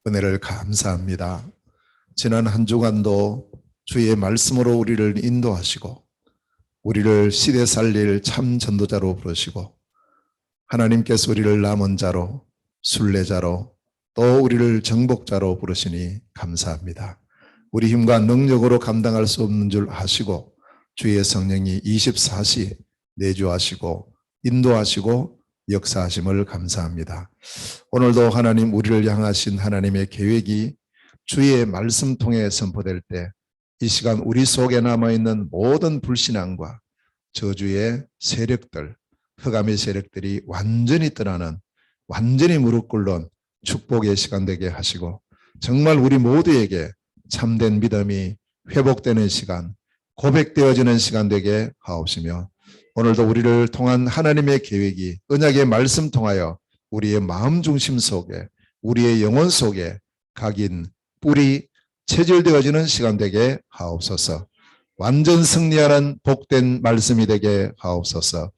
은혜를 감사합니다. 지난 한 주간도 주의 말씀으로 우리를 인도하시고 우리를 시대 살릴 참 전도자로 부르시고 하나님께서 우리를 남은 자로 순례자로 또 우리를 정복자로 부르시니 감사합니다. 우리 힘과 능력으로 감당할 수 없는 줄 아시고 주의 성령이 24시 내주하시고 인도하시고 역사하심을 감사합니다. 오늘도 하나님 우리를 향하신 하나님의 계획이 주의 말씀 통해 선포될 때 이 시간 우리 속에 남아있는 모든 불신앙과 저주의 세력들, 흑암의 세력들이 완전히 떠나는, 완전히 무릎 꿇는 축복의 시간 되게 하시고 정말 우리 모두에게 참된 믿음이 회복되는 시간, 고백되어지는 시간 되게 하옵시며 오늘도 우리를 통한 하나님의 계획이 언약의 말씀 통하여 우리의 마음 중심 속에, 우리의 영혼 속에 각인 뿌리 체질되어지는 시간 되게 하옵소서. 완전 승리하는 복된 말씀이 되게 하옵소서.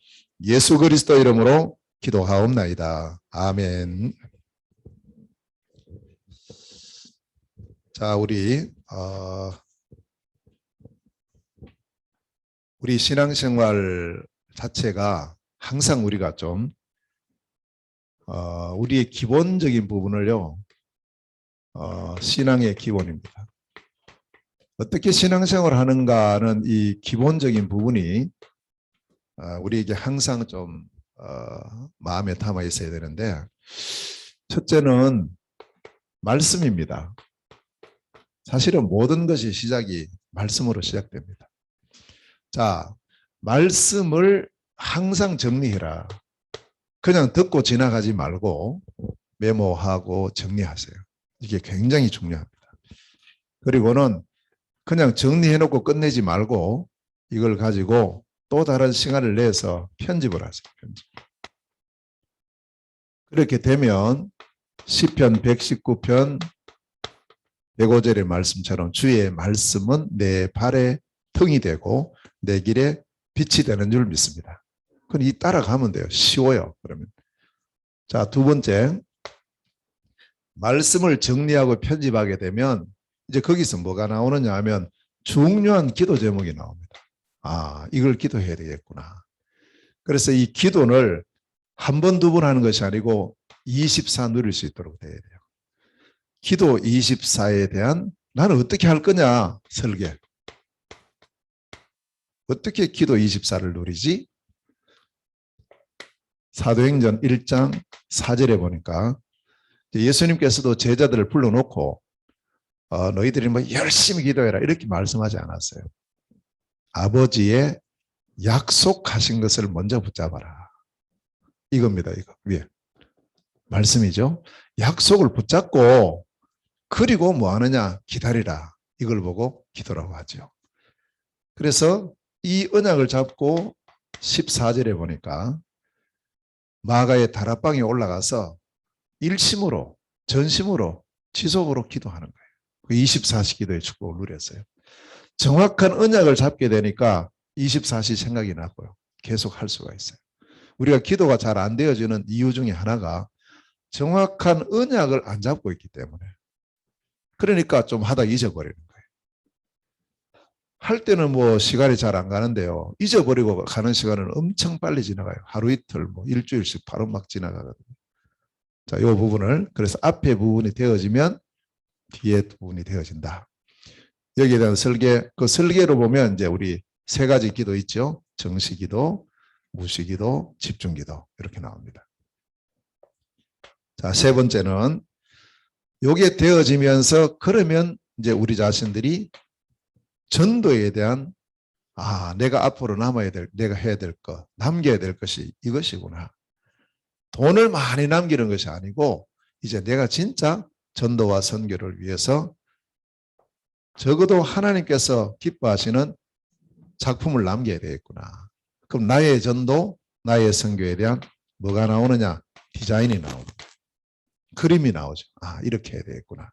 예수 그리스도 이름으로 기도하옵나이다. 아멘. 자, 우리 신앙생활 자체가 항상 우리가 좀 우리의 기본적인 부분을요, 신앙의 기본입니다. 어떻게 신앙생활을 하는가는 이 기본적인 부분이 우리에게 항상 좀 마음에 담아 있어야 되는데, 첫째는 말씀입니다. 사실은 모든 것이 시작이 말씀으로 시작됩니다. 자, 말씀을 항상 정리해라. 그냥 듣고 지나가지 말고 메모하고 정리하세요. 이게 굉장히 중요합니다. 그리고는 그냥 정리해놓고 끝내지 말고 이걸 가지고 또 다른 시간을 내서 편집을 하세요. 편집. 그렇게 되면 시편 119편 105절의 말씀처럼 주의 말씀은 내 발에 등이 되고 내 길에 빛이 되는 줄 믿습니다. 그럼 이 따라가면 돼요. 쉬워요. 그러면. 자, 두 번째. 말씀을 정리하고 편집하게 되면 이제 거기서 뭐가 나오느냐 하면 중요한 기도 제목이 나옵니다. 아, 이걸 기도해야 되겠구나. 그래서 이 기도를 한 번, 두 번 하는 것이 아니고 24 누릴 수 있도록 돼야 돼요. 기도 24에 대한 나는 어떻게 할 거냐 설계. 어떻게 기도 24를 누리지? 사도행전 1장 4절에 보니까 예수님께서도 제자들을 불러놓고 너희들이 뭐 열심히 기도해라 이렇게 말씀하지 않았어요. 아버지의 약속하신 것을 먼저 붙잡아라. 이겁니다. 이거 위에 말씀이죠. 약속을 붙잡고 그리고 뭐 하느냐 기다리라. 이걸 보고 기도라고 하죠. 그래서 이 언약을 잡고 14절에 보니까 마가의 다락방에 올라가서 일심으로 전심으로 지속으로 기도하는 거예요. 그 24시 기도의 축복을 누렸어요. 정확한 언약을 잡게 되니까 24시 생각이 나고요. 계속 할 수가 있어요. 우리가 기도가 잘 안 되어지는 이유 중에 하나가 정확한 언약을 안 잡고 있기 때문에. 그러니까 좀 하다 잊어버리는 거예요. 할 때는 뭐 시간이 잘 안 가는데요. 잊어버리고 가는 시간은 엄청 빨리 지나가요. 하루 이틀, 뭐 일주일씩 바로 막 지나가거든요. 자, 이 부분을 그래서 앞에 부분이 되어지면 뒤에 부분이 되어진다. 여기에 대한 설계, 그 설계로 보면 이제 우리 세 가지 기도 있죠. 정시기도, 무시기도, 집중기도 이렇게 나옵니다. 자, 세 번째는 이게 되어지면서 그러면 이제 우리 자신들이 전도에 대한 내가 앞으로 남아야 될, 내가 해야 될 것, 남겨야 될 것이 이것이구나. 돈을 많이 남기는 것이 아니고 이제 내가 진짜 전도와 선교를 위해서 적어도 하나님께서 기뻐하시는 작품을 남겨야 되겠구나. 그럼 나의 전도, 나의 선교에 대한 뭐가 나오느냐? 디자인이 나옵니다. 그림이 나오죠. 이렇게 해야 되겠구나.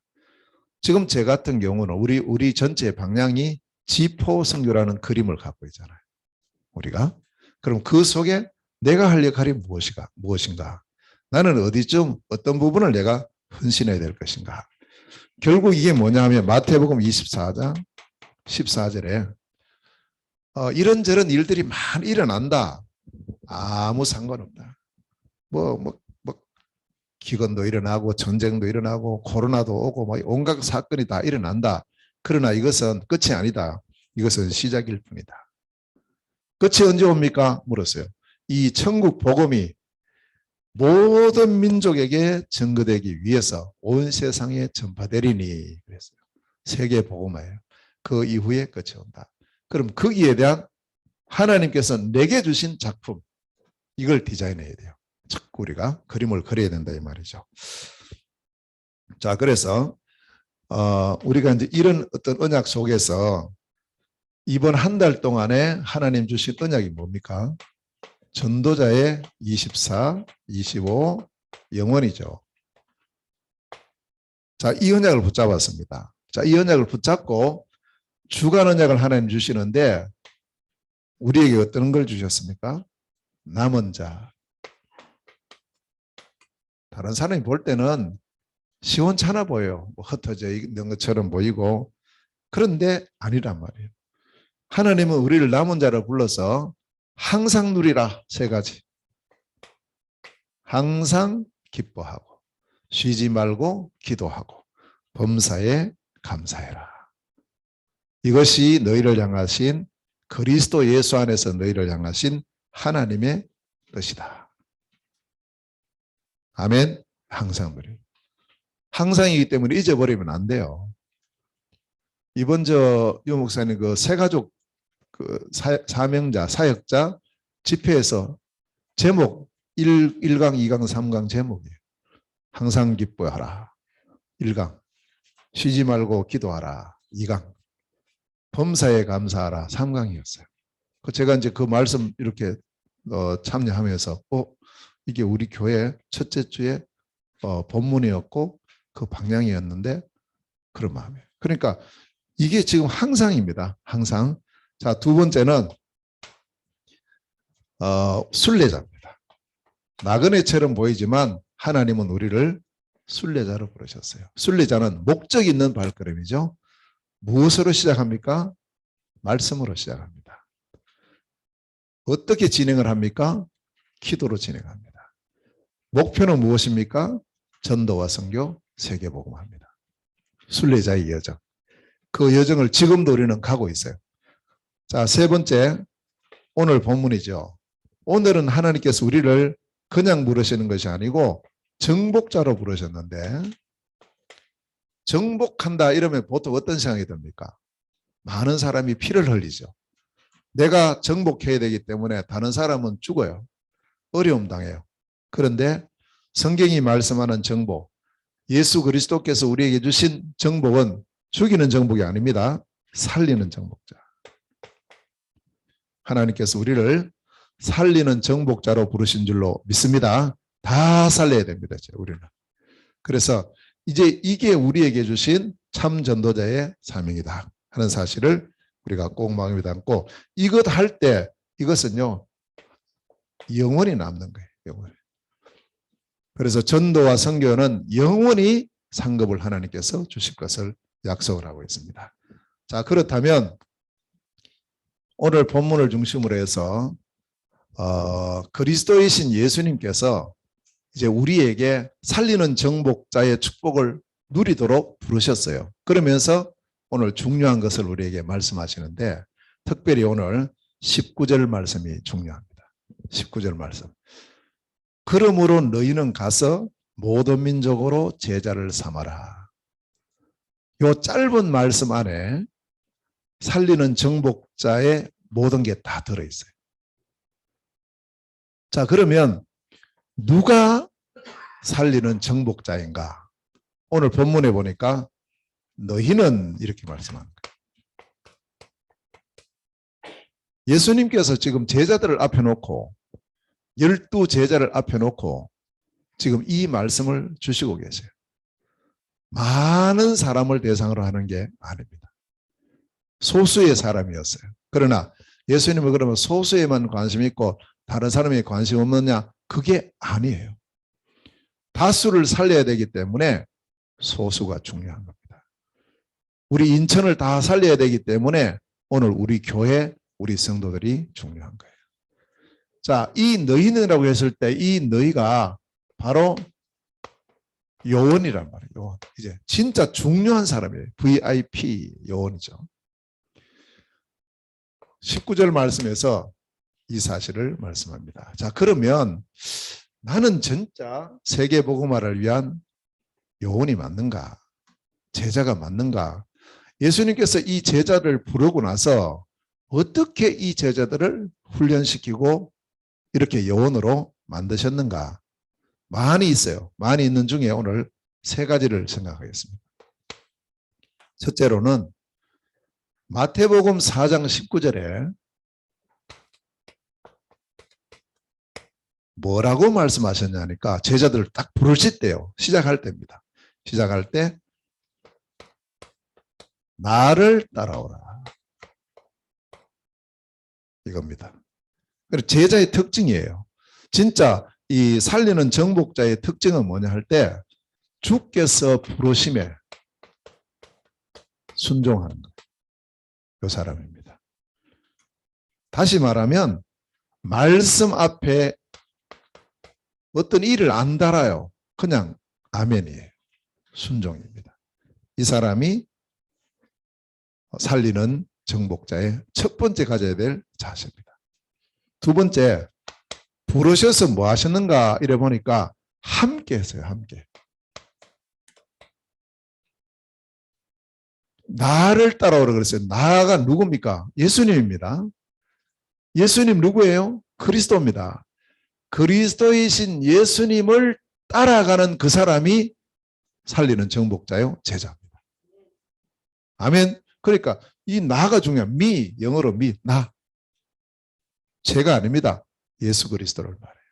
지금 제 같은 경우는 우리 전체 방향이 G4 선교라는 그림을 갖고 있잖아요. 우리가. 그럼 그 속에 내가 할 역할이 무엇인가? 나는 어디쯤 어떤 부분을 내가 헌신해야 될 것인가? 결국 이게 뭐냐면 마태복음 24장 14절에 이런저런 일들이 많이 일어난다. 아무 상관없다. 뭐 기근도 일어나고 전쟁도 일어나고 코로나도 오고 뭐 온갖 사건이 다 일어난다. 그러나 이것은 끝이 아니다. 이것은 시작일 뿐이다. 끝이 언제 옵니까? 물었어요. 이 천국 복음이 모든 민족에게 증거되기 위해서 온 세상에 전파되리니 그랬어요. 세계 복음화예요. 그 이후에 끝이 온다. 그럼 거기에 대한 하나님께서 내게 주신 작품 이걸 디자인해야 돼요. 자꾸 우리가 그림을 그려야 된다 이 말이죠. 자, 그래서 우리가 이제 이런 어떤 언약 속에서 이번 한 달 동안에 하나님 주신 언약이 뭡니까? 전도자의 24, 25 영원이죠. 자, 이 언약을 붙잡았습니다. 자, 이 언약을 붙잡고 주간 언약을 하나님 주시는데 우리에게 어떤 걸 주셨습니까? 남은 자. 다른 사람이 볼 때는 시원찮아 보여요. 뭐 흩어져 있는 것처럼 보이고 그런데 아니란 말이에요. 하나님은 우리를 남은 자로 불러서 항상 누리라 세 가지. 항상 기뻐하고 쉬지 말고 기도하고 범사에 감사해라. 이것이 너희를 향하신 그리스도 예수 안에서 너희를 향하신 하나님의 뜻이다. 아멘. 항상 누리. 항상이기 때문에 잊어버리면 안 돼요. 이번 유 목사님 그 새가족 그 사명자 사역자 집회에서 제목 1강, 2강, 3강 제목이에요. 항상 기뻐하라. 1강. 쉬지 말고 기도하라. 2강. 범사에 감사하라. 3강이었어요. 제가 이제 그 말씀 이렇게 참여하면서 이게 우리 교회 첫째 주에 본문이었고 그 방향이었는데 그런 마음이에요. 그러니까 이게 지금 항상입니다. 항상. 자, 두 번째는 순례자입니다. 나그네처럼 보이지만 하나님은 우리를 순례자로 부르셨어요. 순례자는 목적 있는 발걸음이죠. 무엇으로 시작합니까? 말씀으로 시작합니다. 어떻게 진행을 합니까? 기도로 진행합니다. 목표는 무엇입니까? 전도와 선교, 세계복음화입니다. 순례자의 여정. 그 여정을 지금도 우리는 가고 있어요. 자, 세 번째, 오늘 본문이죠. 오늘은 하나님께서 우리를 그냥 부르시는 것이 아니고 정복자로 부르셨는데 정복한다 이러면 보통 어떤 생각이 듭니까? 많은 사람이 피를 흘리죠. 내가 정복해야 되기 때문에 다른 사람은 죽어요. 어려움 당해요. 그런데 성경이 말씀하는 정복, 예수 그리스도께서 우리에게 주신 정복은 죽이는 정복이 아닙니다. 살리는 정복자. 하나님께서 우리를 살리는 정복자로 부르신 줄로 믿습니다. 다 살려야 됩니다. 우리는. 그래서 이제 이게 우리에게 주신 참 전도자의 사명이다 하는 사실을 우리가 꼭 마음에 담고 이것 할 때 이것은요 영원히 남는 거예요. 영원히. 그래서 전도와 선교는 영원히 상급을 하나님께서 주실 것을 약속을 하고 있습니다. 자, 그렇다면 오늘 본문을 중심으로 해서 그리스도이신 예수님께서 이제 우리에게 살리는 정복자의 축복을 누리도록 부르셨어요. 그러면서 오늘 중요한 것을 우리에게 말씀하시는데 특별히 오늘 19절 말씀이 중요합니다. 19절 말씀. 그러므로 너희는 가서 모든 민족으로 제자를 삼아라. 이 짧은 말씀 안에 살리는 정복자의 모든 게 다 들어있어요. 자, 그러면 누가 살리는 정복자인가? 오늘 본문에 보니까 너희는 이렇게 말씀합니다. 예수님께서 지금 제자들을 앞에 놓고 12제자를 앞에 놓고 지금 이 말씀을 주시고 계세요. 많은 사람을 대상으로 하는 게 아닙니다. 소수의 사람이었어요. 그러나 예수님은 그러면 소수에만 관심 있고 다른 사람에 관심 없느냐? 그게 아니에요. 다수를 살려야 되기 때문에 소수가 중요한 겁니다. 우리 인천을 다 살려야 되기 때문에 오늘 우리 교회, 우리 성도들이 중요한 거예요. 자, 이 너희는이라고 했을 때 이 너희가 바로 요원이란 말이에요. 요원. 이제 진짜 중요한 사람이에요. VIP 요원이죠. 19절 말씀에서 이 사실을 말씀합니다. 자, 그러면 나는 진짜 세계복음화를 위한 요원이 맞는가? 제자가 맞는가? 예수님께서 이 제자를 부르고 나서 어떻게 이 제자들을 훈련시키고 이렇게 요원으로 만드셨는가? 많이 있어요. 많이 있는 중에 오늘 세 가지를 생각하겠습니다. 첫째로는 마태복음 4장 19절에 뭐라고 말씀하셨냐니까 제자들을 딱 부르실 때요. 시작할 때입니다. 시작할 때 나를 따라오라. 이겁니다. 그리고 제자의 특징이에요. 진짜 이 살리는 정복자의 특징은 뭐냐 할 때 주께서 부르심에 순종하는 것. 이 사람입니다. 다시 말하면 말씀 앞에 어떤 일을 안 달아요. 그냥 아멘이에요. 순종입니다. 이 사람이 살리는 정복자의 첫 번째 가져야 될 자세입니다. 두 번째, 부르셔서 뭐 하셨는가 이래 보니까 함께 했어요. 함께. 나를 따라오라 그랬어요. 나가 누굽니까? 예수님입니다. 예수님 누구예요? 그리스도입니다. 그리스도이신 예수님을 따라가는 그 사람이 살리는 정복자요, 제자입니다. 아멘. 그러니까 이 나가 중요한 미, 영어로 미, 나. 제가 아닙니다. 예수 그리스도를 말해요.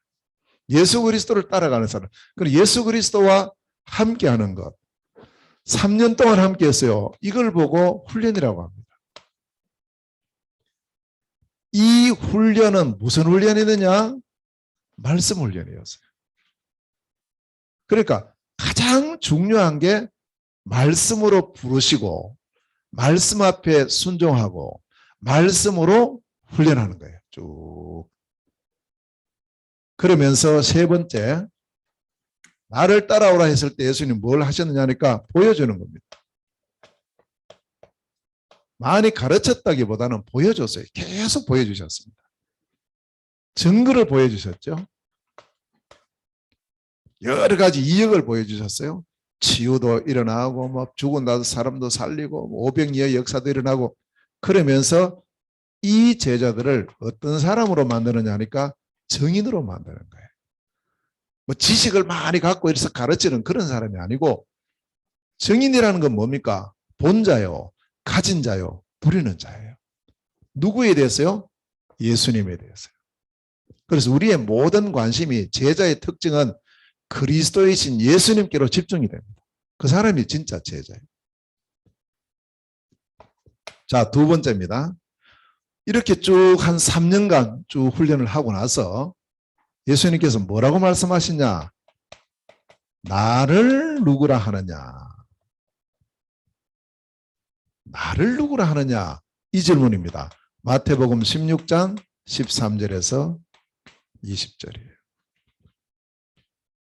예수 그리스도를 따라가는 사람. 그리고 예수 그리스도와 함께하는 것. 3년 동안 함께했어요. 이걸 보고 훈련이라고 합니다. 이 훈련은 무슨 훈련이느냐? 말씀 훈련이었어요. 그러니까 가장 중요한 게 말씀으로 부르시고 말씀 앞에 순종하고 말씀으로 훈련하는 거예요. 쭉. 그러면서 세 번째, 나를 따라오라 했을 때 예수님 뭘 하셨느냐니까 보여주는 겁니다. 많이 가르쳤다기보다는 보여줬어요. 계속 보여주셨습니다. 증거를 보여주셨죠. 여러 가지 이역을 보여주셨어요. 치유도 일어나고 뭐 죽은 사람도 살리고 오병이어 역사도 일어나고 그러면서 이 제자들을 어떤 사람으로 만드느냐 하니까 정인으로 만드는 거예요. 뭐 지식을 많이 갖고 이래서 가르치는 그런 사람이 아니고 정인이라는 건 뭡니까? 본자요, 가진 자요, 부리는 자예요. 누구에 대해서요? 예수님에 대해서요. 그래서 우리의 모든 관심이 제자의 특징은 그리스도이신 예수님께로 집중이 됩니다. 그 사람이 진짜 제자예요. 자, 두 번째입니다. 이렇게 쭉 한 3년간 쭉 훈련을 하고 나서 예수님께서 뭐라고 말씀하시냐? 나를 누구라 하느냐? 나를 누구라 하느냐? 이 질문입니다. 마태복음 16장 13절에서 20절이에요.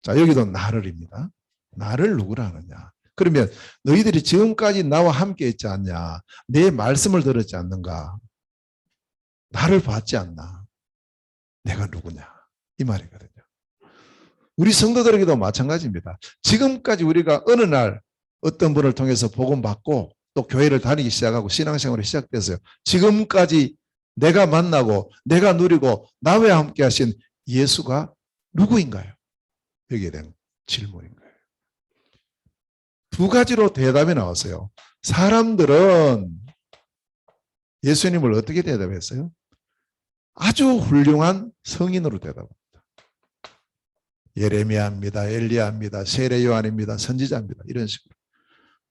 자, 여기도 나를입니다. 나를 누구라 하느냐? 그러면 너희들이 지금까지 나와 함께 있지 않냐? 내 말씀을 들었지 않는가? 나를 봤지 않나? 내가 누구냐? 이 말이거든요. 우리 성도들에게도 마찬가지입니다. 지금까지 우리가 어느 날 어떤 분을 통해서 복음받고 또 교회를 다니기 시작하고 신앙생활이 시작됐어요. 지금까지 내가 만나고 내가 누리고 나와 함께 하신 예수가 누구인가요? 여기에 대한 질문인 거예요. 두 가지로 대답이 나왔어요. 사람들은 예수님을 어떻게 대답했어요? 아주 훌륭한 성인으로 대답합니다. 예레미야입니다. 엘리야입니다. 세례 요한입니다. 선지자입니다. 이런 식으로.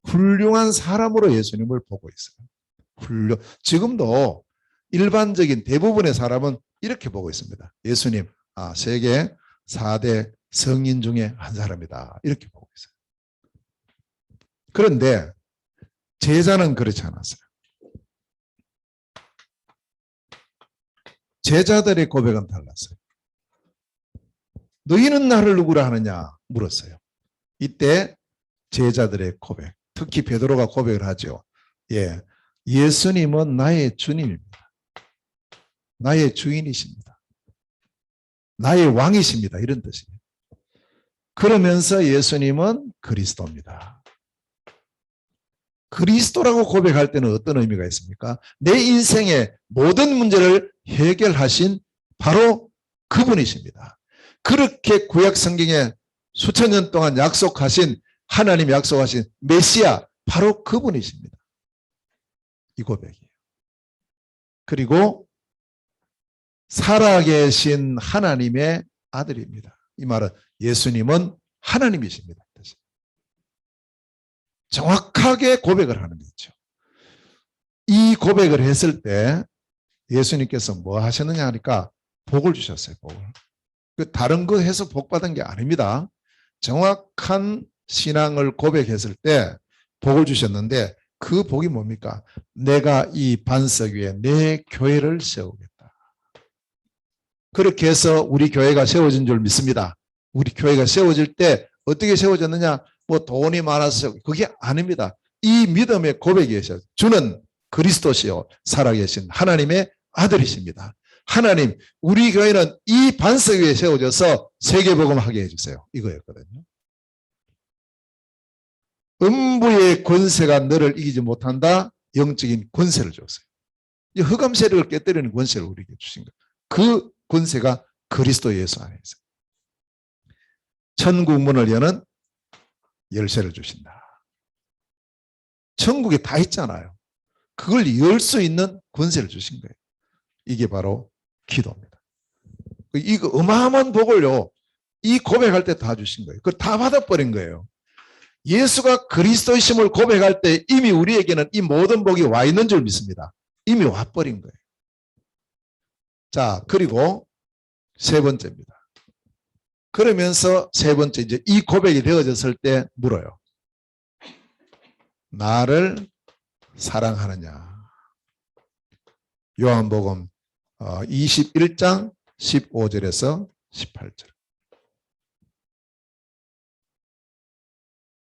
훌륭한 사람으로 예수님을 보고 있어요. 지금도 일반적인 대부분의 사람은 이렇게 보고 있습니다. 예수님, 세계 4대 성인 중에 한 사람이다. 이렇게 보고 있어요. 그런데 제자는 그렇지 않았어요. 제자들의 고백은 달랐어요. 너희는 나를 누구라 하느냐 물었어요. 이때 제자들의 고백, 특히 베드로가 고백을 하죠. 예, 예수님은 나의 주님입니다. 나의 주인이십니다. 나의 왕이십니다. 이런 뜻이에요. 그러면서 예수님은 그리스도입니다. 그리스도라고 고백할 때는 어떤 의미가 있습니까? 내 인생의 모든 문제를 해결하신 바로 그분이십니다. 그렇게 구약 성경에 수천 년 동안 약속하신 하나님 약속하신 메시아 바로 그분이십니다. 이 고백이에요. 그리고 살아계신 하나님의 아들입니다. 이 말은 예수님은 하나님이십니다. 정확하게 고백을 하는 거죠. 이 고백을 했을 때 예수님께서 뭐 하셨느냐 하니까 복을 주셨어요. 복을. 다른 거 해서 복 받은 게 아닙니다. 정확한 신앙을 고백했을 때 복을 주셨는데 그 복이 뭡니까? 내가 이 반석 위에 내 교회를 세우겠다. 그렇게 해서 우리 교회가 세워진 줄 믿습니다. 우리 교회가 세워질 때 어떻게 세워졌느냐? 뭐 돈이 많아서 그게 아닙니다. 이 믿음의 고백이에요. 주는 그리스도시요 살아계신 하나님의 아들이십니다. 하나님, 우리 교회는 이 반석 위에 세워져서 세계복음하게 해주세요. 이거였거든요. 음부의 권세가 너를 이기지 못한다. 영적인 권세를 줬어요. 이 흑암 세력을 깨뜨리는 권세를 우리에게 주신 거예요. 그 권세가 그리스도 예수 안에 있어요. 천국 문을 여는 열쇠를 주신다. 천국에 다 있잖아요. 그걸 열 수 있는 권세를 주신 거예요. 이게 바로 기도입니다. 이거 어마어마한 복을요. 이 고백할 때 다 주신 거예요. 그걸 다 받아버린 거예요. 예수가 그리스도이심을 고백할 때 이미 우리에게는 이 모든 복이 와 있는 줄 믿습니다. 이미 와버린 거예요. 자, 그리고 세 번째입니다. 그러면서 세 번째 이제 이 고백이 되어졌을 때 물어요. 나를 사랑하느냐. 요한복음 21장 15절에서 18절.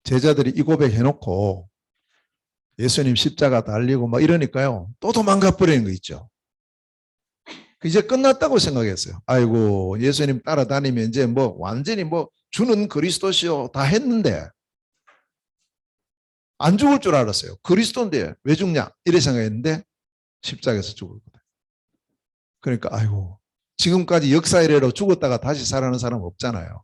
제자들이 이 고백 해놓고 예수님 십자가 달리고 막 이러니까요. 또 도망가 버리는 거 있죠. 이제 끝났다고 생각했어요. 아이고 예수님 따라다니면 이제 뭐 완전히 뭐 주는 그리스도시요 다 했는데 안 죽을 줄 알았어요. 그리스도인데 왜 죽냐 이래 생각했는데 십자가에서 죽었거든. 그러니까 아이고 지금까지 역사 이래로 죽었다가 다시 살아나는 사람 없잖아요.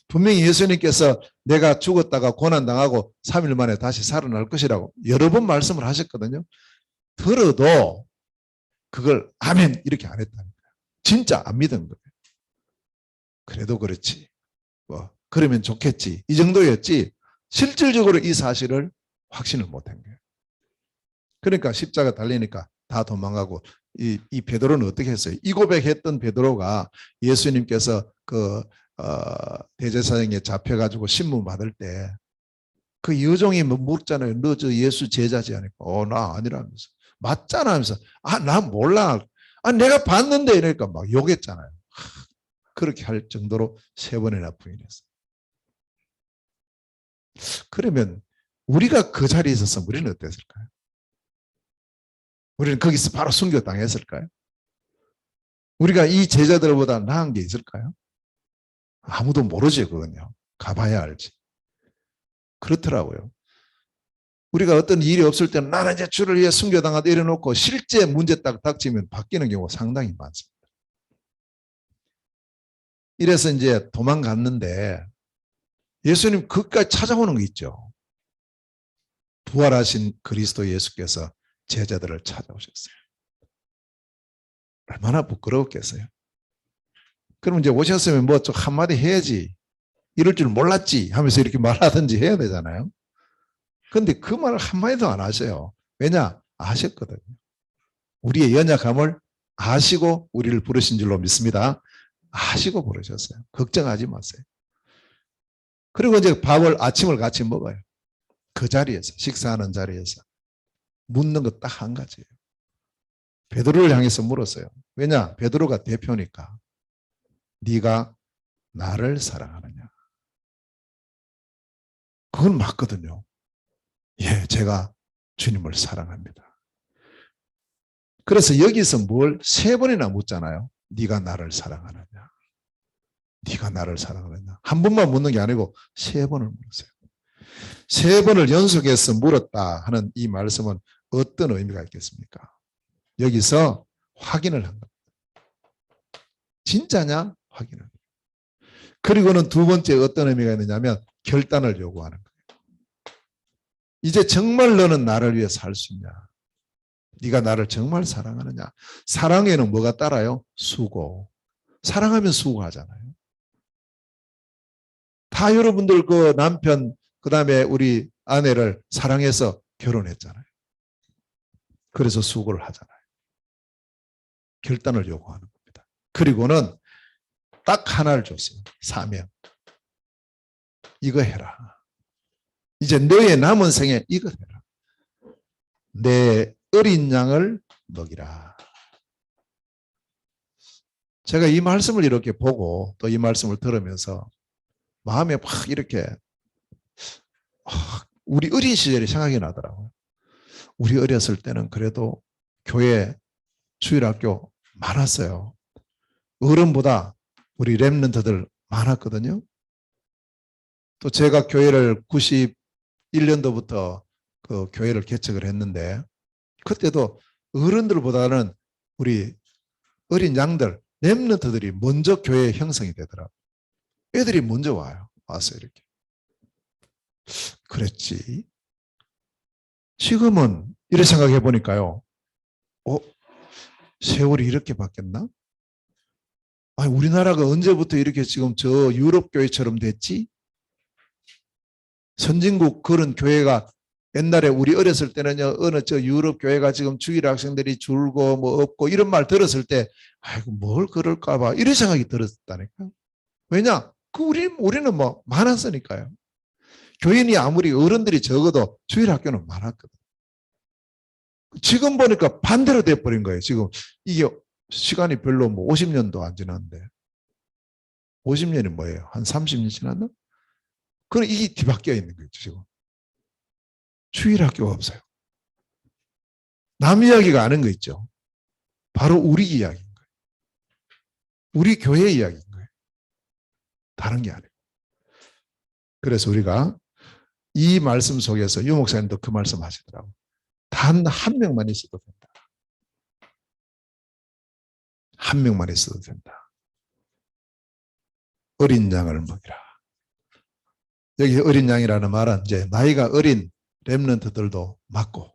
분명히 예수님께서 내가 죽었다가 고난당하고 3일 만에 다시 살아날 것이라고 여러 번 말씀을 하셨거든요. 들어도 그걸 아멘 이렇게 안 했다는 거예요. 진짜 안 믿은 거예요. 그래도 그렇지. 뭐 그러면 좋겠지. 이 정도였지. 실질적으로 이 사실을 확신을 못한 거예요. 그러니까 십자가 달리니까 다 도망가고 이 베드로는 어떻게 했어요? 이 고백했던 베드로가 예수님께서 대제사장에 잡혀가지고 신문 받을 때 그 여종이 묻잖아요. 너 저 예수 제자지 하니까 나 아니라면서. 맞잖아 하면서 나 몰라. 내가 봤는데 이러니까 막 욕했잖아요. 그렇게 할 정도로 3번이나 부인했어요. 그러면 우리가 그 자리에 있었으면 우리는 어땠을까요? 우리는 거기서 바로 순교당했을까요? 우리가 이 제자들보다 나은 게 있을까요? 아무도 모르죠. 그건요. 가봐야 알지. 그렇더라고요. 우리가 어떤 일이 없을 때는 나는 이제 주를 위해 순교당하다 이래놓고 실제 문제 딱 닥치면 바뀌는 경우가 상당히 많습니다. 이래서 이제 도망갔는데 예수님 그까지 찾아오는 거 있죠. 부활하신 그리스도 예수께서 제자들을 찾아오셨어요. 얼마나 부끄러웠겠어요. 그럼 이제 오셨으면 뭐 좀 한마디 해야지. 이럴 줄 몰랐지 하면서 이렇게 말하든지 해야 되잖아요. 그런데 그 말을 한마디도 안 하셔요. 왜냐? 아셨거든요. 우리의 연약함을 아시고 우리를 부르신 줄로 믿습니다. 아시고 부르셨어요. 걱정하지 마세요. 그리고 이제 아침을 같이 먹어요. 그 자리에서, 식사하는 자리에서 묻는 것 딱 한 가지예요. 베드로를 향해서 물었어요. 왜냐? 베드로가 대표니까. 네가 나를 사랑하느냐? 그건 맞거든요. 예, 제가 주님을 사랑합니다. 그래서 여기서 뭘 세 번이나 묻잖아요. 네가 나를 사랑하느냐? 네가 나를 사랑하느냐? 한 번만 묻는 게 아니고 세 번을 물었어요. 세 번을 연속해서 물었다 하는 이 말씀은 어떤 의미가 있겠습니까? 여기서 확인을 한 겁니다. 진짜냐? 확인을. 그리고는 두 번째 어떤 의미가 있느냐면 결단을 요구하는 거예요. 이제 정말 너는 나를 위해 살 수 있냐? 네가 나를 정말 사랑하느냐? 사랑에는 뭐가 따라요? 수고. 사랑하면 수고하잖아요. 다 여러분들 그 남편 그다음에 우리 아내를 사랑해서 결혼했잖아요. 그래서 수고를 하잖아요. 결단을 요구하는 겁니다. 그리고는 딱 하나를 줬어요. 사명. 이거 해라. 이제 너의 남은 생에 이거 해라. 내 어린 양을 먹이라. 제가 이 말씀을 이렇게 보고 또 이 말씀을 들으면서 마음에 막 이렇게 우리 어린 시절이 생각이 나더라고요. 우리 어렸을 때는 그래도 교회 주일학교 많았어요. 어른보다 우리 렘넌트들 많았거든요. 또 제가 교회를 91년도부터 그 교회를 개척을 했는데 그때도 어른들보다는 우리 어린 양들, 렘넌트들이 먼저 교회 형성이 되더라고요. 애들이 먼저 와서 이렇게. 그랬지. 지금은 이렇게 생각해 보니까요. 세월이 이렇게 바뀌었나? 아니, 우리나라가 언제부터 이렇게 지금 저 유럽 교회처럼 됐지? 선진국 그런 교회가 옛날에 우리 어렸을 때는요, 어느 저 유럽 교회가 지금 주일 학생들이 줄고 뭐 없고 이런 말 들었을 때, 아이고, 뭘 그럴까봐 이런 생각이 들었다니까요. 왜냐? 우리는 뭐 많았으니까요. 교인이 아무리 어른들이 적어도 주일 학교는 많았거든. 지금 보니까 반대로 돼버린 거예요. 지금 이게 시간이 별로 뭐 50년도 안 지났는데. 50년이 뭐예요? 한 30년 지났나? 그럼 이게 뒤바뀌어 있는 거죠, 지금. 주일 학교가 없어요. 남 이야기가 아는 거 있죠. 바로 우리 이야기인 거예요. 우리 교회 이야기인 거예요. 다른 게 아니에요. 그래서 우리가 이 말씀 속에서 유 목사님도 그 말씀 하시더라고요. 단 한 명만 있어도 된다. 한 명만 있어도 된다. 어린 양을 먹이라. 여기 어린 양이라는 말은 이제 나이가 어린 렘넌트들도 맞고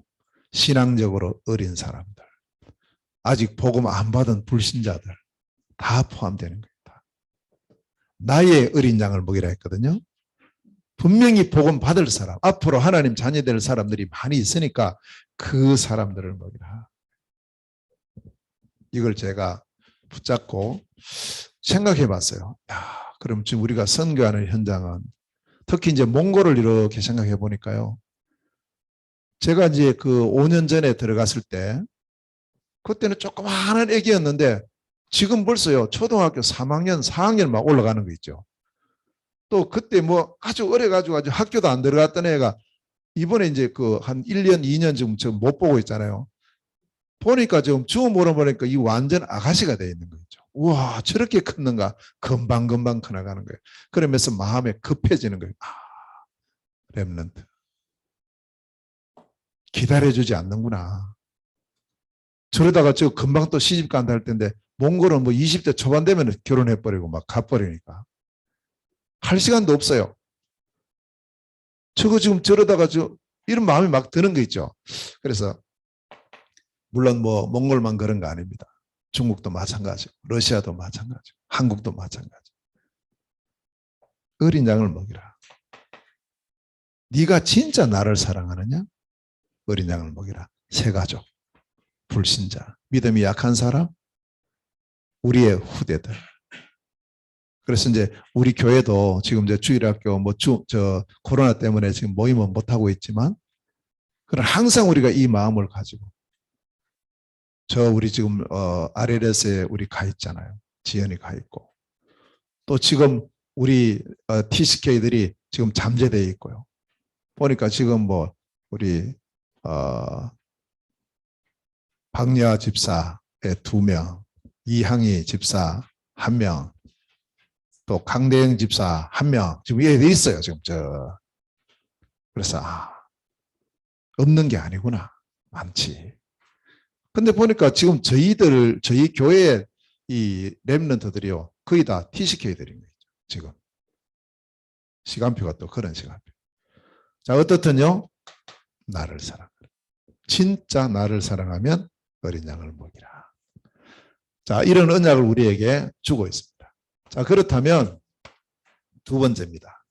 신앙적으로 어린 사람들, 아직 복음 안 받은 불신자들 다 포함되는 겁니다. 나의 어린 양을 먹이라 했거든요. 분명히 복음 받을 사람, 앞으로 하나님 자녀 될 사람들이 많이 있으니까 그 사람들을 먹이라. 이걸 제가 붙잡고 생각해 봤어요. 야, 그럼 지금 우리가 선교하는 현장은 특히 이제 몽골을 이렇게 생각해 보니까요. 제가 이제 그 5년 전에 들어갔을 때 그때는 조그마한 애기였는데 지금 벌써요. 초등학교 3학년, 4학년 막 올라가는 거 있죠. 또 그때 뭐 아주 어려가지고 아주 학교도 안 들어갔던 애가 이번에 이제 그 한 1년, 2년 지금 못 보고 있잖아요. 보니까 지금 주워 물어보니까 이 완전 아가씨가 되어 있는 거죠. 우와, 저렇게 컸는가? 금방금방 커나가는 거예요. 그러면서 마음에 급해지는 거예요. 아, 렘넌트. 기다려주지 않는구나. 저러다가 저 금방 또 시집 간다 할 텐데 몽골은 뭐 20대 초반 되면 결혼해버리고 막 가버리니까. 할 시간도 없어요. 저거 지금 저러다가 이런 마음이 막 드는 거 있죠. 그래서 물론 뭐 몽골만 그런 거 아닙니다. 중국도 마찬가지고 러시아도 마찬가지고 한국도 마찬가지고. 어린 양을 먹이라. 네가 진짜 나를 사랑하느냐? 어린 양을 먹이라. 세 가족, 불신자, 믿음이 약한 사람, 우리의 후대들. 그래서 이제 우리 교회도 지금 이제 주일학교 코로나 때문에 지금 모임은 못 하고 있지만, 그러나 항상 우리가 이 마음을 가지고 우리 지금 RLS에 우리 가 있잖아요. 지연이 가 있고, 또 지금 우리 TCK들이 지금 잠재되어 있고요. 보니까 지금 우리 박녀 집사의 2명, 이항희 집사 1명, 또 강대영 집사 1명 지금 여기 있어요. 지금 그래서 없는 게 아니구나, 많지. 근데 보니까 지금 저희 교회의 이 렘넌트들이요, 거의 다 TCK들인 거죠. 지금 시간표가 또 그런 시간표. 자, 어떻든요, 나를 사랑. 진짜 나를 사랑하면 어린 양을 먹이라. 자, 이런 언약을 우리에게 주고 있습니다. 자, 그렇다면 두 번째입니다.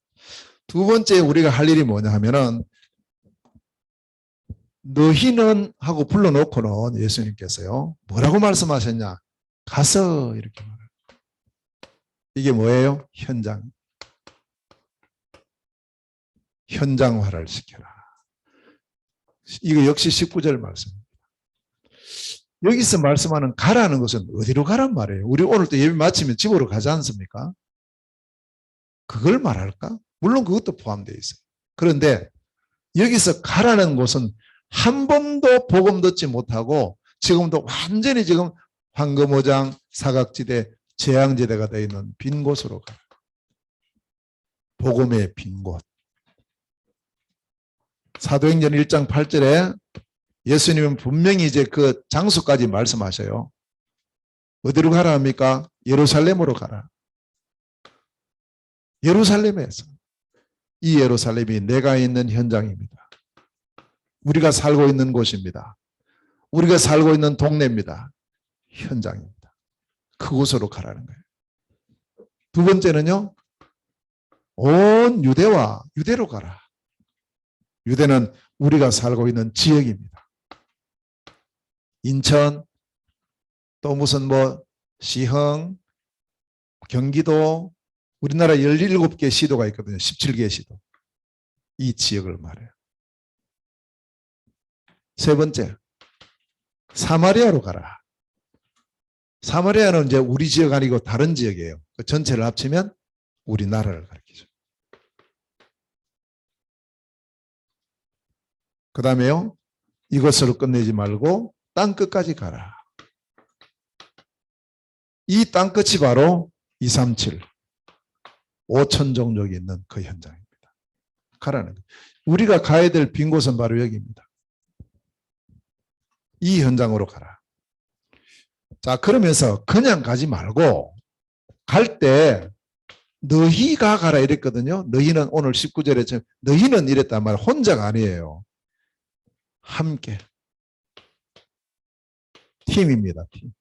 두 번째 우리가 할 일이 뭐냐 하면은, 너희는 하고 불러놓고는 예수님께서요, 뭐라고 말씀하셨냐? 가서, 이렇게 말해요. 이게 뭐예요? 현장화를 시켜라. 이거 역시 19절 말씀입니다. 여기서 말씀하는 가라는 것은 어디로 가란 말이에요? 우리 오늘 또 예배 마치면 집으로 가지 않습니까? 그걸 말할까? 물론 그것도 포함되어 있어요. 그런데 여기서 가라는 곳은 한 번도 복음 듣지 못하고 지금도 완전히 지금 황금오장, 사각지대, 재앙지대가 되어 있는 빈 곳으로 가라. 복음의 빈 곳. 사도행전 1장 8절에 예수님은 분명히 이제 그 장소까지 말씀하셔요. 어디로 가라 합니까? 예루살렘으로 가라. 예루살렘에서. 이 예루살렘이 내가 있는 현장입니다. 우리가 살고 있는 곳입니다. 우리가 살고 있는 동네입니다. 현장입니다. 그곳으로 가라는 거예요. 두 번째는요, 온 유대로 가라. 유대는 우리가 살고 있는 지역입니다. 인천, 또 무슨 시흥, 경기도, 우리나라 17개 시도가 있거든요. 17개 시도. 이 지역을 말해요. 세 번째, 사마리아로 가라. 사마리아는 이제 우리 지역 아니고 다른 지역이에요. 그 전체를 합치면 우리나라를 가리키죠. 그 다음에요, 이것으로 끝내지 말고 땅 끝까지 가라. 이 땅 끝이 바로 237, 5천 종족이 있는 그 현장입니다. 가라는 거예요. 우리가 가야 될 빈 곳은 바로 여기입니다. 이 현장으로 가라. 자, 그러면서 그냥 가지 말고 갈 때 너희가 가라 이랬거든요. 너희는 오늘 19절에 너희는 이랬단 말이에요. 혼자가 아니에요. 함께. 팀입니다. 팀.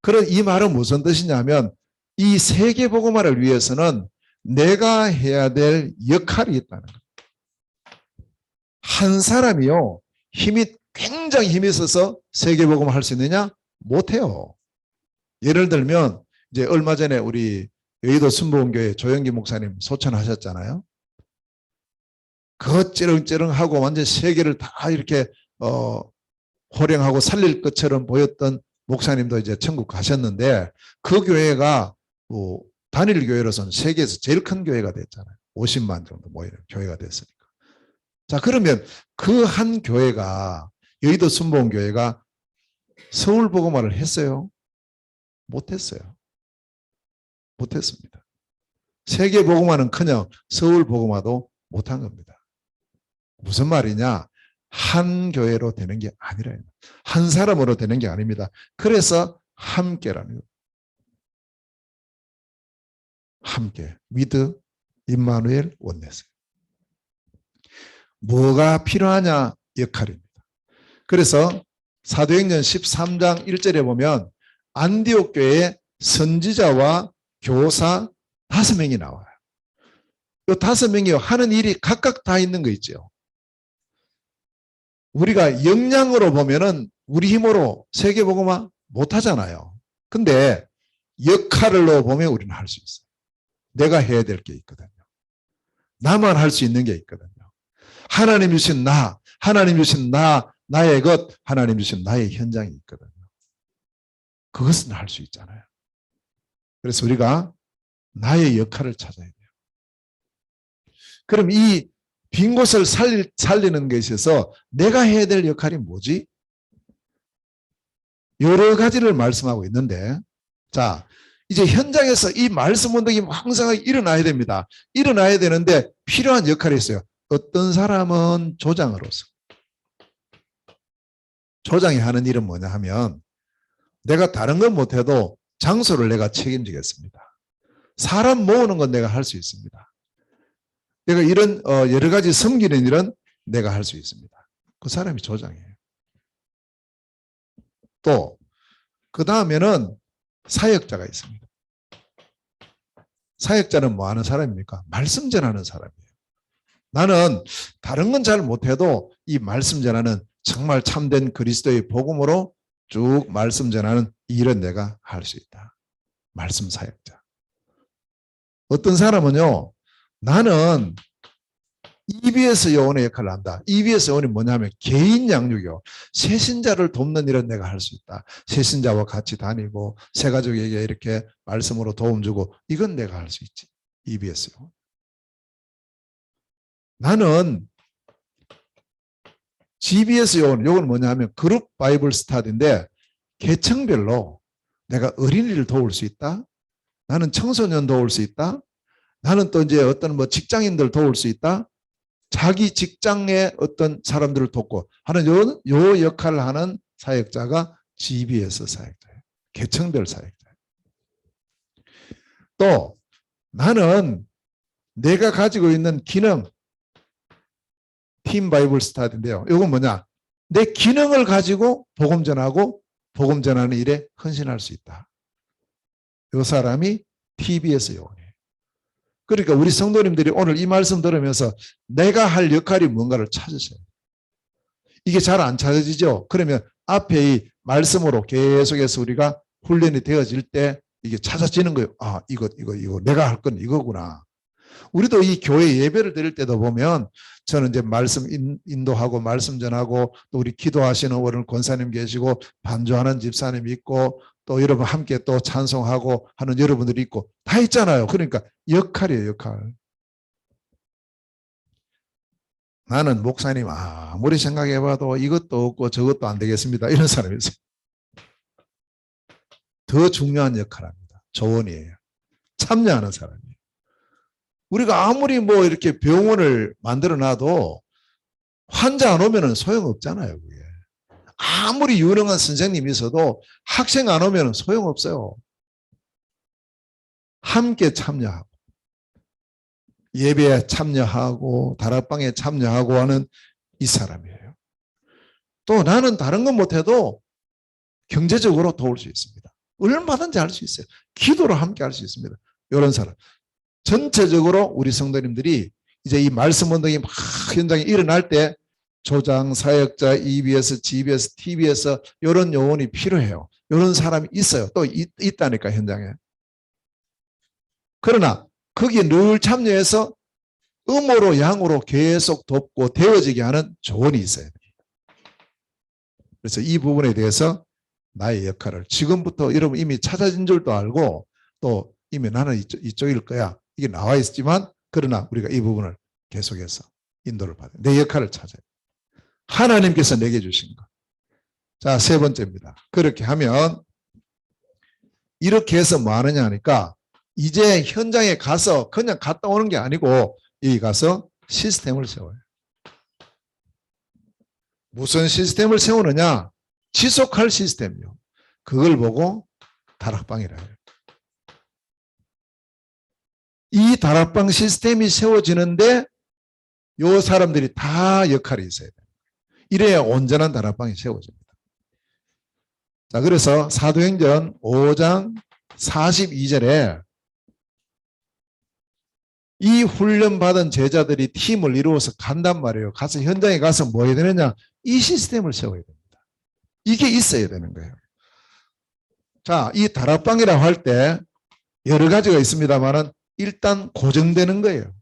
그런 이 말은 무슨 뜻이냐면, 이 세계복음화를 위해서는 내가 해야 될 역할이 있다는 거예요. 한 사람이요, 굉장히 힘이 있어서 세계복음을 할 수 있느냐? 못해요. 예를 들면 이제 얼마 전에 우리 여의도 순복음교회 조영기 목사님 소천하셨잖아요. 그 찌렁찌렁하고 완전 세계를 다 이렇게 호령하고 살릴 것처럼 보였던 목사님도 이제 천국 가셨는데, 그 교회가 단일 교회로서는 세계에서 제일 큰 교회가 됐잖아요. 50만 정도 모이는 교회가 됐으니까. 자, 그러면 그 한 교회가, 여의도 순복음교회가 서울 복음화를 했어요? 못했어요. 못했습니다. 세계 복음화는커녕 서울 복음화도 못한 겁니다. 무슨 말이냐? 한 교회로 되는 게 아니라, 한 사람으로 되는 게 아닙니다. 그래서 함께라는 거예요. 함께. 위드 임마누엘 원네스. 뭐가 필요하냐? 역할입니다. 그래서 사도행전 13장 1절에 보면 안디옥 교회에 선지자와 교사 5명이 나와요. 이 5명이 하는 일이 각각 다 있는 거 있죠. 우리가 역량으로 보면은 우리 힘으로 세계복음화 못 하잖아요. 근데 역할로 보면 우리는 할 수 있어요. 내가 해야 될 게 있거든요. 나만 할 수 있는 게 있거든요. 하나님 주신 나, 하나님 주신 나의 것, 하나님 주신 나의 현장이 있거든요. 그것은 할 수 있잖아요. 그래서 우리가 나의 역할을 찾아야 돼요. 그럼 이 빈 곳을 살리는 것에 있어서 내가 해야 될 역할이 뭐지? 여러 가지를 말씀하고 있는데, 자, 이제 현장에서 이 말씀 운동이 왕성하게 일어나야 됩니다. 일어나야 되는데 필요한 역할이 있어요. 어떤 사람은 조장으로서. 조장이 하는 일은 뭐냐 하면 내가 다른 건 못해도 장소를 내가 책임지겠습니다. 사람 모으는 건 내가 할 수 있습니다. 내가 이런 여러 가지 섬기는 일은 내가 할 수 있습니다. 그 사람이 조장이에요. 또 그 다음에는 사역자가 있습니다. 사역자는 뭐 하는 사람입니까? 말씀 전하는 사람이에요. 나는 다른 건 잘 못해도 이 말씀 전하는 정말 참된 그리스도의 복음으로 쭉 말씀 전하는 일은 내가 할 수 있다. 말씀 사역자. 어떤 사람은요, 나는 EBS 요원의 역할을 한다. EBS 요원이 뭐냐면 개인 양육이요. 새신자를 돕는 일은 내가 할 수 있다. 새신자와 같이 다니고 새가족에게 이렇게 말씀으로 도움 주고 이건 내가 할 수 있지. EBS 요원. 나는 GBS 요원, 요건 뭐냐면 그룹 바이블 스타디인데 계층별로 내가 어린이를 도울 수 있다. 나는 청소년 도울 수 있다. 나는 또 이제 어떤 뭐 직장인들 도울 수 있다. 자기 직장의 어떤 사람들을 돕고 하는 요 역할을 하는 사역자가 GBS 사역자예요. 계층별 사역자예요. 또 나는 내가 가지고 있는 기능, 팀 바이블 스타디인데요. 이건 뭐냐? 내 기능을 가지고 복음 전하고 복음 전하는 일에 헌신할 수 있다. 이 사람이 TBS 요원이에요. 그러니까 우리 성도님들이 오늘 이 말씀 들으면서 내가 할 역할이 뭔가를 찾으셔야 돼요. 이게 잘 안 찾아지죠? 그러면 앞에 이 말씀으로 계속해서 우리가 훈련이 되어질 때 이게 찾아지는 거예요. 아, 이거 내가 할 건 이거구나. 우리도 이 교회 예배를 드릴 때도 보면 저는 이제 말씀 인도하고 말씀 전하고 또 우리 기도하시는 오늘 권사님 계시고 반주하는 집사님 있고 또 여러분 함께 또 찬송하고 하는 여러분들이 있고 다 있잖아요. 그러니까 역할이에요, 역할. 나는 목사님 아무리 생각해봐도 이것도 없고 저것도 안 되겠습니다. 이런 사람이 있어요. 더 중요한 역할을 합니다. 조언이에요. 참여하는 사람이에요. 우리가 아무리 뭐 이렇게 병원을 만들어 놔도 환자 안 오면 소용없잖아요. 그게. 아무리 유능한 선생님이 있어도 학생 안 오면 소용없어요. 함께 참여하고 예배에 참여하고 다락방에 참여하고 하는 이 사람이에요. 또 나는 다른 건 못해도 경제적으로 도울 수 있습니다. 얼마든지 할 수 있어요. 기도로 함께 할 수 있습니다. 이런 사람. 전체적으로 우리 성도님들이 이제 이 말씀 운동이 막 현장에 일어날 때 조장, 사역자, EBS, GBS, TBS 이런 요원이 필요해요. 이런 사람이 있어요. 또 있다니까 현장에. 그러나 거기에 늘 참여해서 음으로 양으로 계속 돕고 되어지게 하는 조언이 있어야 됩니다. 그래서 이 부분에 대해서 나의 역할을 지금부터 여러분 이미 찾아진 줄도 알고 또 이미 나는 이쪽일 거야. 이게 나와 있지만 그러나 우리가 이 부분을 계속해서 인도를 받아요. 내 역할을 찾아요. 하나님께서 내게 주신 것. 자, 세 번째입니다. 그렇게 하면 이렇게 해서 뭐 하느냐 하니까 이제 현장에 가서 그냥 갔다 오는 게 아니고 여기 가서 시스템을 세워요. 무슨 시스템을 세우느냐? 지속할 시스템이요. 그걸 보고 다락방이라 해요. 이 다락방 시스템이 세워지는데 요 사람들이 다 역할이 있어야 돼요. 이래야 온전한 다락방이 세워집니다. 자, 그래서 사도행전 5장 42절에 이 훈련받은 제자들이 팀을 이루어서 간단 말이에요. 가서 현장에 가서 뭐 해야 되느냐? 이 시스템을 세워야 됩니다. 이게 있어야 되는 거예요. 자, 이 다락방이라고 할 때 여러 가지가 있습니다만은 일단 고정되는 거예요.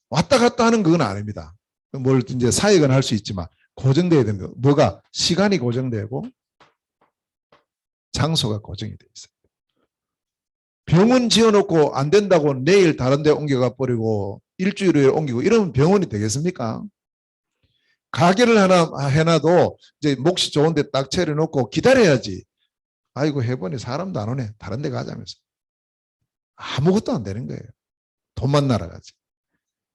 왔다 갔다 하는 그건 아닙니다. 뭘 이제 사역은 할 수 있지만 고정돼야 되는 거. 뭐가? 시간이 고정되고 장소가 고정이 돼 있어요. 병원 지어놓고 안 된다고 내일 다른 데 옮겨가 버리고 일주일 후에 옮기고 이러면 병원이 되겠습니까? 가게를 하나 해놔도 이제 몫이 좋은데 딱 차려놓고 기다려야지. 아이고 해보니 사람도 안 오네. 다른 데 가자면서. 아무것도 안 되는 거예요. 돈만 날아가지.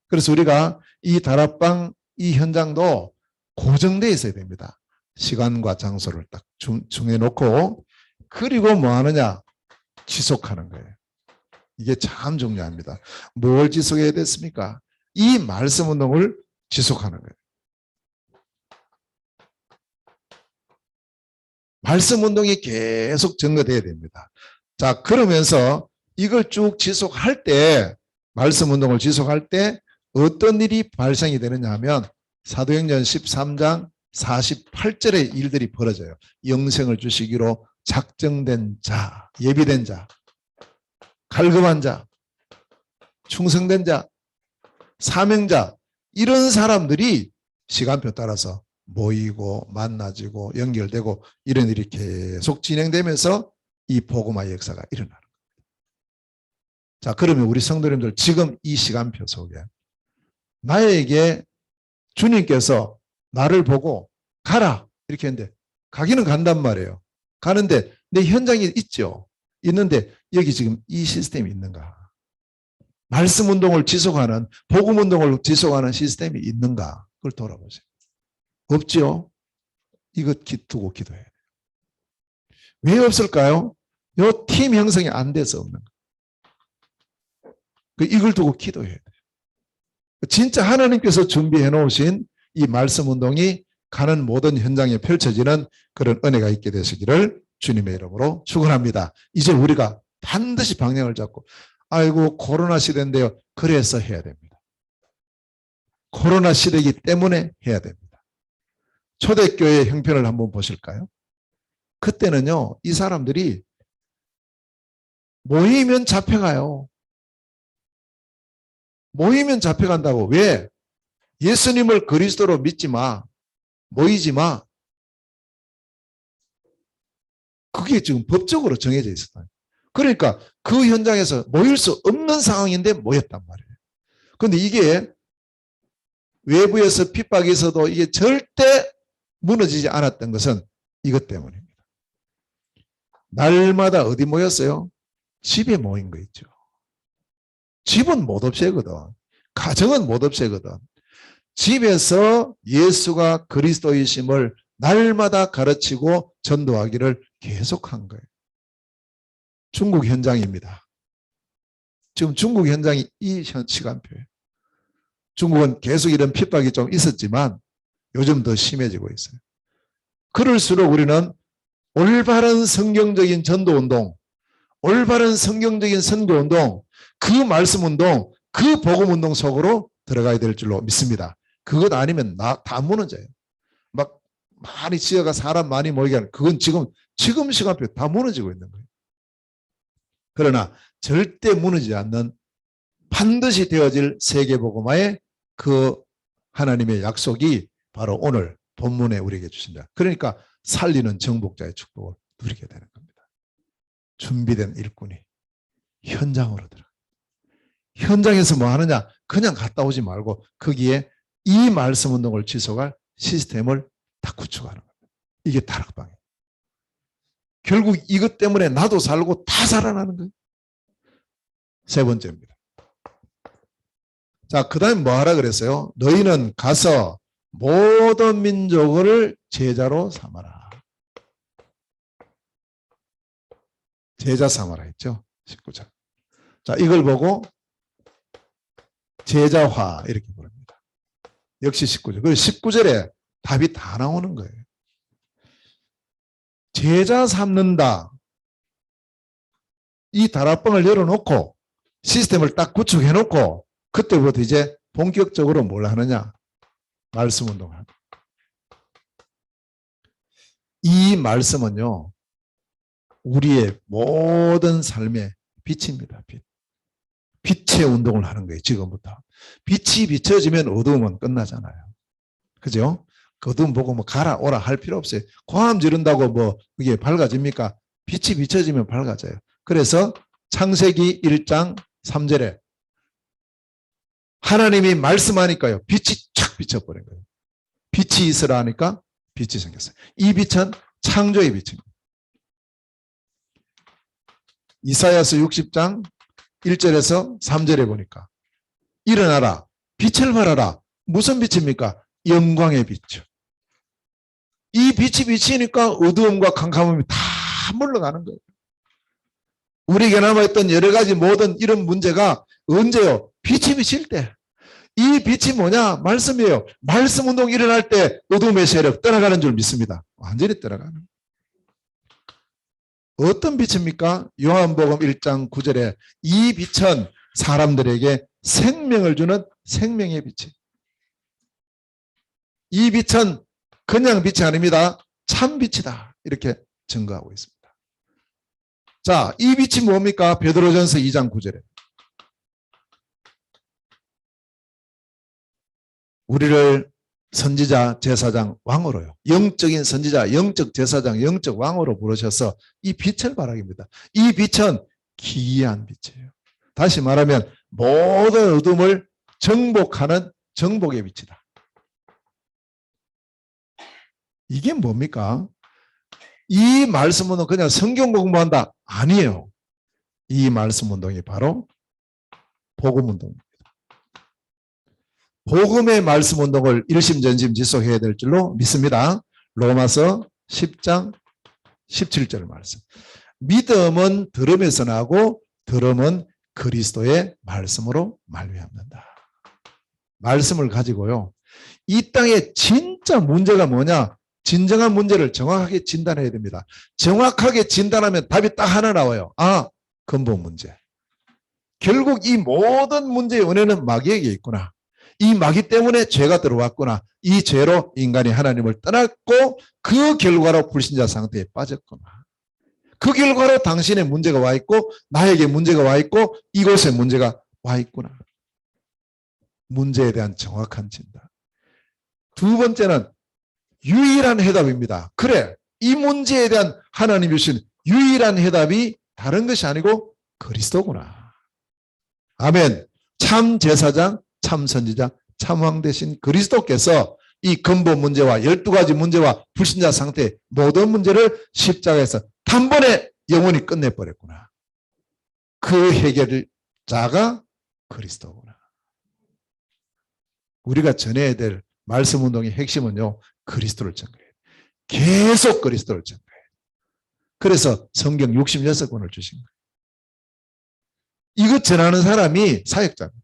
그래서 우리가 이 다락방 이 현장도 고정되어 있어야 됩니다. 시간과 장소를 딱 정해놓고 그리고 뭐 하느냐? 지속하는 거예요. 이게 참 중요합니다. 뭘 지속해야 됐습니까? 이 말씀 운동을 지속하는 거예요. 말씀 운동이 계속 증거돼야 됩니다. 자, 그러면서 이걸 쭉 지속할 때, 말씀 운동을 지속할 때 어떤 일이 발생이 되느냐 하면 사도행전 13장 48절의 일들이 벌어져요. 영생을 주시기로 작정된 자, 예비된 자, 갈급한 자, 충성된 자, 사명자, 이런 사람들이 시간표 따라서 모이고 만나지고 연결되고 이런 일이 계속 진행되면서 이 복음화의 역사가 일어나는 겁니다. 자, 그러면 우리 성도님들 지금 이 시간표 속에 나에게 주님께서 나를 보고 가라 이렇게 했는데 가기는 간단 말이에요. 가는데 내 현장이 있죠. 있는데 여기 지금 이 시스템이 있는가? 말씀 운동을 지속하는 복음 운동을 지속하는 시스템이 있는가? 그걸 돌아보세요. 없죠. 이거 두고 기도해야 돼요. 왜 없을까요? 이 팀 형성이 안 돼서 없는 거예요. 이걸 두고 기도해야 돼요. 진짜 하나님께서 준비해 놓으신 이 말씀 운동이 가는 모든 현장에 펼쳐지는 그런 은혜가 있게 되시기를 주님의 이름으로 축원합니다. 이제 우리가 반드시 방향을 잡고 아이고 코로나 시대인데요. 그래서 해야 됩니다. 코로나 시대이기 때문에 해야 됩니다. 초대교회 형편을 한번 보실까요? 그때는요. 이 사람들이 모이면 잡혀가요. 모이면 잡혀간다고. 왜? 예수님을 그리스도로 믿지 마. 모이지 마. 그게 지금 법적으로 정해져 있었다. 그러니까 그 현장에서 모일 수 없는 상황인데 모였단 말이에요. 그런데 이게 외부에서 핍박이 있어도 이게 절대 무너지지 않았던 것은 이것 때문입니다. 날마다 어디 모였어요? 집에 모인 거 있죠. 집은 못 없애거든. 가정은 못 없애거든. 집에서 예수가 그리스도이심을 날마다 가르치고 전도하기를 계속한 거예요. 중국 현장입니다. 지금 중국 현장이 이 시간표예요. 중국은 계속 이런 핍박이 좀 있었지만 요즘 더 심해지고 있어요. 그럴수록 우리는 올바른 성경적인 전도운동, 올바른 성경적인 선교운동, 그 말씀운동, 그 복음운동 속으로 들어가야 될 줄로 믿습니다. 그것 아니면 다 무너져요. 막 많이 지어가 사람 많이 모이게 하는 그건 지금 시간표 다 무너지고 있는 거예요. 그러나 절대 무너지지 않는 반드시 되어질 세계복음화의 그 하나님의 약속이 바로 오늘 본문에 우리에게 주신다. 그러니까 살리는 정복자의 축복을 누리게 되는 겁니다. 준비된 일꾼이 현장으로 들어가. 현장에서 뭐 하느냐? 그냥 갔다 오지 말고 거기에 이 말씀 운동을 지속할 시스템을 다 구축하는 겁니다. 이게 다락방이에요. 결국 이것 때문에 나도 살고 다 살아나는 거예요. 세 번째입니다. 자, 그 다음에 뭐 하라 그랬어요? 너희는 가서 모든 민족을 제자로 삼아라. 제자 삼아라 했죠. 19절. 자, 이걸 보고 제자화 이렇게 부릅니다. 역시 19절. 그 19절에 답이 다 나오는 거예요. 제자 삼는다. 이 다락방을 열어놓고 시스템을 딱 구축해놓고 그때부터 이제 본격적으로 뭘 하느냐? 말씀 운동을 합니다. 이 말씀은요. 우리의 모든 삶의 빛입니다. 빛. 빛의 운동을 하는 거예요. 지금부터. 빛이 비춰지면 어두움은 끝나잖아요. 그죠? 그 어두움 보고 뭐 가라 오라 할 필요 없어요. 고함 지른다고 뭐 그게 밝아집니까? 빛이 비춰지면 밝아져요. 그래서 창세기 1장 3절에 하나님이 말씀하니까요. 빛이 촥 비춰버린 거예요. 빛이 있으라 하니까 빛이 생겼어요. 이 빛은 창조의 빛입니다. 이사야서 60장 1절에서 3절에 보니까 일어나라 빛을 발하라. 무슨 빛입니까? 영광의 빛이요. 이 빛이 비치니까 어두움과 캄캄함이 다 물러가는 거예요. 우리에게 남아있던 여러 가지 모든 이런 문제가 언제요? 빛이 비칠 때. 이 빛이 뭐냐? 말씀이에요. 말씀 운동이 일어날 때 어둠의 세력 떠나가는 줄 믿습니다. 완전히 떠나가는. 어떤 빛입니까? 요한복음 1장 9절에 이 빛은 사람들에게 생명을 주는 생명의 빛이에요. 이 빛은 그냥 빛이 아닙니다. 참 빛이다. 이렇게 증거하고 있습니다. 자, 이 빛이 뭡니까? 베드로전서 2장 9절에 우리를 선지자, 제사장, 왕으로요. 영적인 선지자, 영적 제사장, 영적 왕으로 부르셔서 이 빛을 발하입니다. 이 빛은 기이한 빛이에요. 다시 말하면 모든 어둠을 정복하는 정복의 빛이다. 이게 뭡니까? 이 말씀 운동 그냥 성경 공부한다? 아니에요. 이 말씀 운동이 바로 복음 운동입니다. 복음의 말씀 운동을 일심전심 지속해야 될 줄로 믿습니다. 로마서 10장 17절 말씀. 믿음은 들음에서 나고 들음은 그리스도의 말씀으로 말미암는다. 말씀을 가지고요. 이 땅에 진짜 문제가 뭐냐? 진정한 문제를 정확하게 진단해야 됩니다. 정확하게 진단하면 답이 딱 하나 나와요. 아, 근본 문제. 결국 이 모든 문제의 원인은 마귀에게 있구나. 이 마귀 때문에 죄가 들어왔구나. 이 죄로 인간이 하나님을 떠났고 그 결과로 불신자 상태에 빠졌구나. 그 결과로 당신의 문제가 와 있고 나에게 문제가 와 있고 이곳에 문제가 와 있구나. 문제에 대한 정확한 진단. 두 번째는 유일한 해답입니다. 그래, 이 문제에 대한 하나님이 주신 유일한 해답이 다른 것이 아니고 그리스도구나. 아멘. 참 제사장, 참 선지자, 참 왕 되신 그리스도께서 이 근본 문제와 12가지 문제와 불신자 상태의 모든 문제를 십자가에서 단번에 영원히 끝내버렸구나. 그 해결자가 그리스도구나. 우리가 전해야 될 말씀 운동의 핵심은요. 그리스도를 전가해요. 계속 그리스도를 전가해요. 그래서 성경 66권을 주신 거예요. 이것 전하는 사람이 사역자입니다.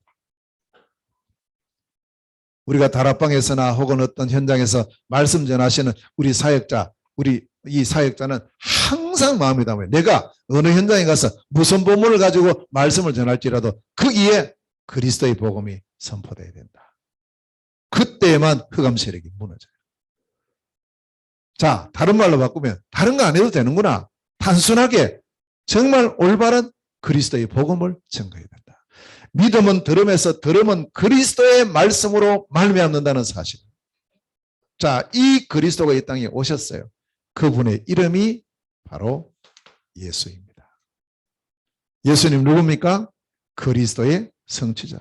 우리가 다락방에서나 혹은 어떤 현장에서 말씀 전하시는 우리 사역자, 우리 이 사역자는 항상 마음에 담아요. 내가 어느 현장에 가서 무슨 본문을 가지고 말씀을 전할지라도 거기에 그리스도의 복음이 선포되어야 된다. 그때만 흑암 세력이 무너져요. 자, 다른 말로 바꾸면 다른 거 안 해도 되는구나. 단순하게 정말 올바른 그리스도의 복음을 전가해야 된다. 믿음은 들음에서 들음은 그리스도의 말씀으로 말미암는다는 사실. 자, 이 그리스도가 이 땅에 오셨어요. 그분의 이름이 바로 예수입니다. 예수님 누굽니까? 그리스도의 성취자.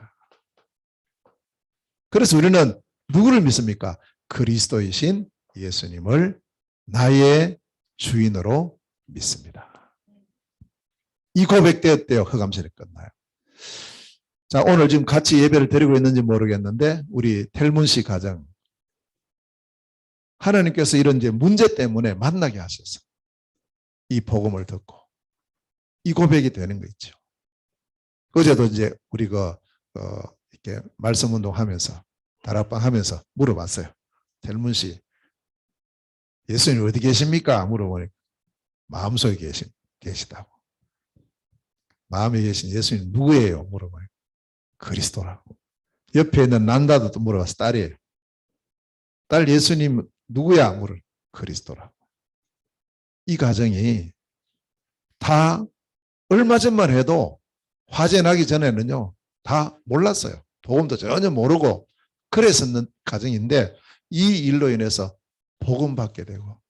그래서 우리는 누구를 믿습니까? 그리스도이신 예수님을 나의 주인으로 믿습니다. 이 고백되었대요. 흑암세력 끝나요. 자, 오늘 지금 같이 예배를 드리고 있는지 모르겠는데 우리 텔문 씨 가정 하나님께서 이런 이제 문제 때문에 만나게 하셔서 이 복음을 듣고 이 고백이 되는 거 있죠. 어제도 이제 우리 이렇게 말씀 운동하면서 다락방 하면서 물어봤어요. 텔문 씨, 예수님 어디 계십니까? 물어보니까 마음속에 계시다고. 마음에 계신 예수님 누구예요? 물어보니까 그리스도라고. 옆에 있는 난다도 또 물어봤어. 딸이에요. 딸 예수님 누구야? 물어. 그리스도라고. 이 가정이 다 얼마 전만 해도 화재 나기 전에는요, 다 몰랐어요. 복음도 전혀 모르고 그랬었는 가정인데 이 일로 인해서 복음 받게 되고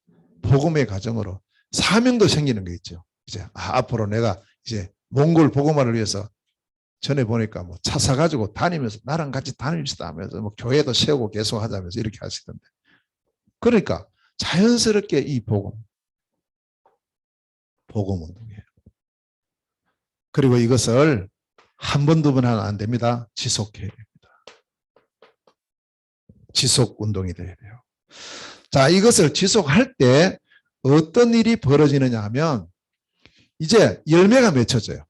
복음의 가정으로 사명도 생기는 게 있죠. 이제 앞으로 내가 이제 몽골 복음화를 위해서 전에 보니까 뭐 차 사가지고 다니면서 나랑 같이 다닙시다 하면서 뭐 교회도 세우고 계속 하자면서 이렇게 하시던데. 그러니까 자연스럽게 이 복음 운동이에요. 그리고 이것을 한 번, 두 번 하면 안 됩니다. 지속해야 됩니다. 지속 운동이 돼야 돼요. 자, 이것을 지속할 때 어떤 일이 벌어지느냐 하면 이제 열매가 맺혀져요.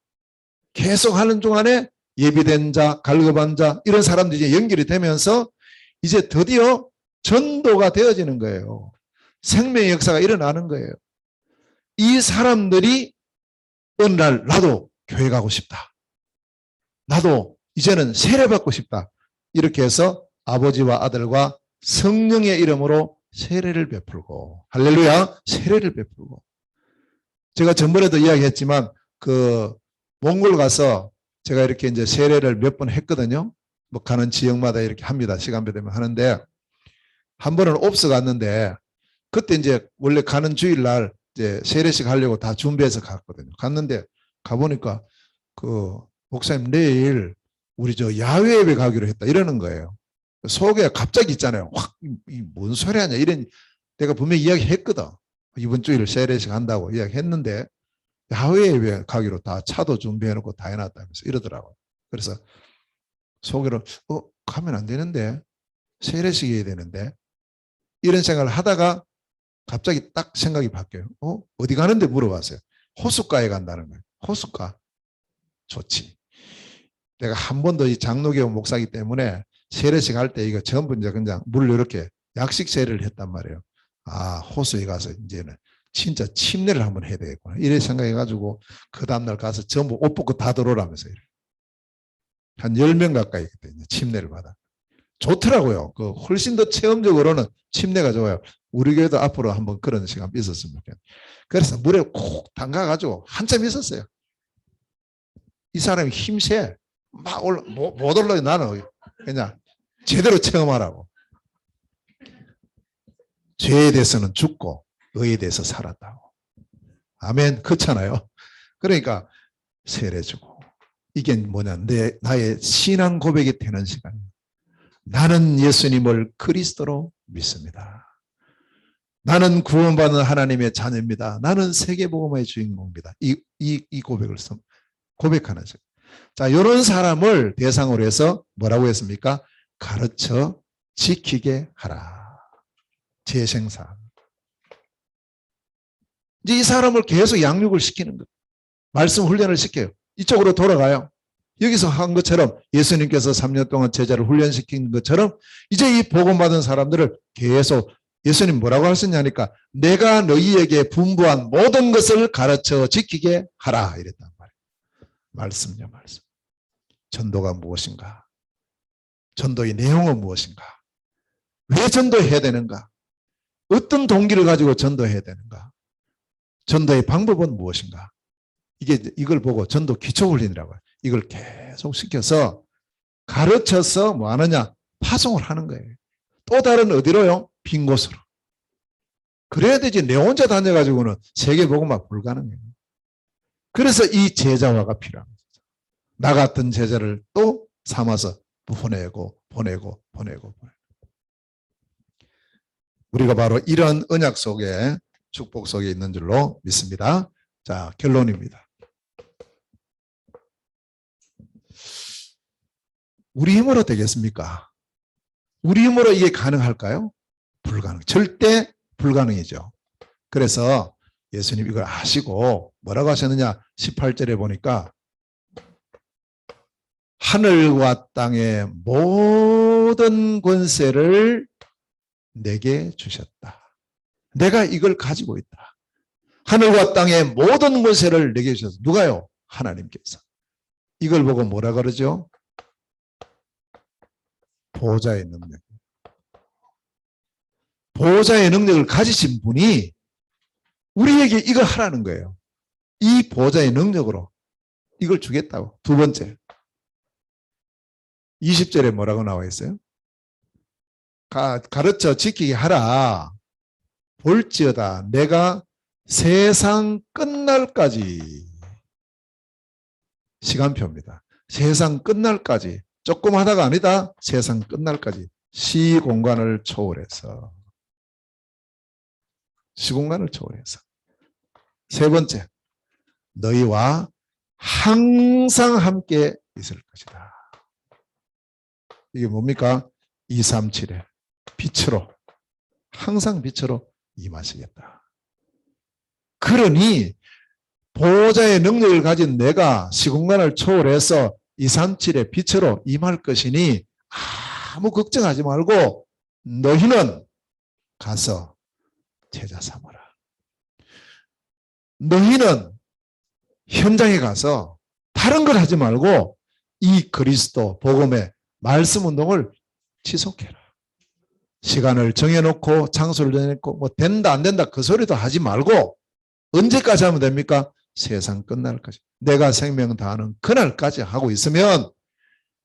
계속 하는 동안에 예비된 자, 갈급한 자 이런 사람들이 이제 연결이 되면서 이제 드디어 전도가 되어지는 거예요. 생명의 역사가 일어나는 거예요. 이 사람들이 어느 날 나도 교회 가고 싶다. 나도 이제는 세례받고 싶다. 이렇게 해서 아버지와 아들과 성령의 이름으로 세례를 베풀고, 할렐루야, 세례를 베풀고. 제가 전번에도 이야기했지만 그 몽골 가서 제가 이렇게 이제 세례를 몇 번 했거든요. 뭐 가는 지역마다 이렇게 합니다. 시간표 되면 하는데 한 번은 옵스 갔는데 그때 이제 원래 가는 주일날 이제 세례식 하려고 다 준비해서 갔거든요. 갔는데 가보니까 그 목사님 내일 우리 저 야외 예배 가기로 했다 이러는 거예요. 속에 갑자기 있잖아요. 확 뭔 소리 하냐 이런 내가 분명히 이야기했거든. 이번 주일 세례식 한다고 이야기했는데 야외 예배 가기로 다 차도 준비해놓고 다 해놨다면서 이러더라고요. 그래서 속으로 가면 안 되는데 세례식 해야 되는데 이런 생각을 하다가 갑자기 딱 생각이 바뀌어요. 어디 가는데 물어봤어요. 호숫가에 간다는 거예요. 호숫가 좋지. 내가 한 번도 이 장로교 목사기 때문에 세례식 할 때 이거 전부 이제 그냥 물 이렇게 약식 세례를 했단 말이에요. 아, 호수에 가서 이제는 진짜 침례를 한번 해야 되겠구나. 이래 생각해가지고 그 다음날 가서 전부 옷 벗고 다 들어오라면서 이래. 한 10명 가까이 그때 침례를 받아. 좋더라고요. 그 훨씬 더 체험적으로는 침례가 좋아요. 우리 교회도 앞으로 한번 그런 시간 있었으면 좋겠어요. 그래서 물에 콕 담가가지고 한참 있었어요. 이 사람이 힘세. 막 못 올라요. 나는 그냥 제대로 체험하라고. 죄에 대해서는 죽고 의에 대해서 살았다고. 아멘. 그렇잖아요. 그러니까 세례 주고 이게 뭐냐 나의 신앙 고백이 되는 시간이에요. 나는 예수님을 그리스도로 믿습니다. 나는 구원받는 하나님의 자녀입니다. 나는 세계복음의 주인공입니다. 이 고백을 고백하는 시간. 자, 이런 사람을 대상으로 해서 뭐라고 했습니까? 가르쳐 지키게 하라. 재생산. 이제 이 사람을 계속 양육을 시키는 거예요. 말씀 훈련을 시켜요. 이쪽으로 돌아가요. 여기서 한 것처럼 예수님께서 3년 동안 제자를 훈련시킨 것처럼 이제 이 복음받은 사람들을 계속 예수님 뭐라고 하셨냐니까 내가 너희에게 분부한 모든 것을 가르쳐 지키게 하라 이랬단 말이에요. 말씀요, 말씀. 전도가 무엇인가? 전도의 내용은 무엇인가? 왜 전도해야 되는가? 어떤 동기를 가지고 전도해야 되는가? 전도의 방법은 무엇인가? 이걸 보고 전도 기초훈련이라고 해요. 이걸 계속 시켜서 가르쳐서 뭐 하느냐? 파송을 하는 거예요. 또 다른 어디로요? 빈 곳으로. 그래야 되지. 내 혼자 다녀가지고는 세계복음화 불가능해요. 그래서 이 제자화가 필요합니다. 나 같은 제자를 또 삼아서 보내고. 우리가 바로 이런 언약 속에 축복 속에 있는 줄로 믿습니다. 자, 결론입니다. 우리 힘으로 되겠습니까? 우리 힘으로 이게 가능할까요? 불가능. 절대 불가능이죠. 그래서 예수님 이걸 아시고 뭐라고 하셨느냐? 18절에 보니까 하늘과 땅의 모든 권세를 내게 주셨다. 내가 이걸 가지고 있다. 하늘과 땅의 모든 권세를 내게 주셨다. 누가요? 하나님께서. 이걸 보고 뭐라 그러죠? 보호자의 능력. 보호자의 능력을 가지신 분이 우리에게 이걸 하라는 거예요. 이 보좌의 능력으로 이걸 주겠다고. 두 번째, 20절에 뭐라고 나와 있어요? 가르쳐 지키게 하라. 볼지어다 내가 세상 끝날까지. 시간표입니다. 세상 끝날까지. 조금 하다가 아니다. 세상 끝날까지. 시공간을 초월해서. 시공간을 초월해서. 세 번째, 너희와 항상 함께 있을 것이다. 이게 뭡니까? 237의 빛으로, 항상 빛으로 임하시겠다. 그러니 보호자의 능력을 가진 내가 시공간을 초월해서 237의 빛으로 임할 것이니 아무 걱정하지 말고 너희는 가서 제자 삼아라. 너희는 현장에 가서 다른 걸 하지 말고 이 그리스도 복음의 말씀 운동을 지속해라. 시간을 정해놓고 장소를 정해놓고 뭐 된다 안 된다 그 소리도 하지 말고 언제까지 하면 됩니까? 세상 끝날 까지. 내가 생명 다하는 그날까지 하고 있으면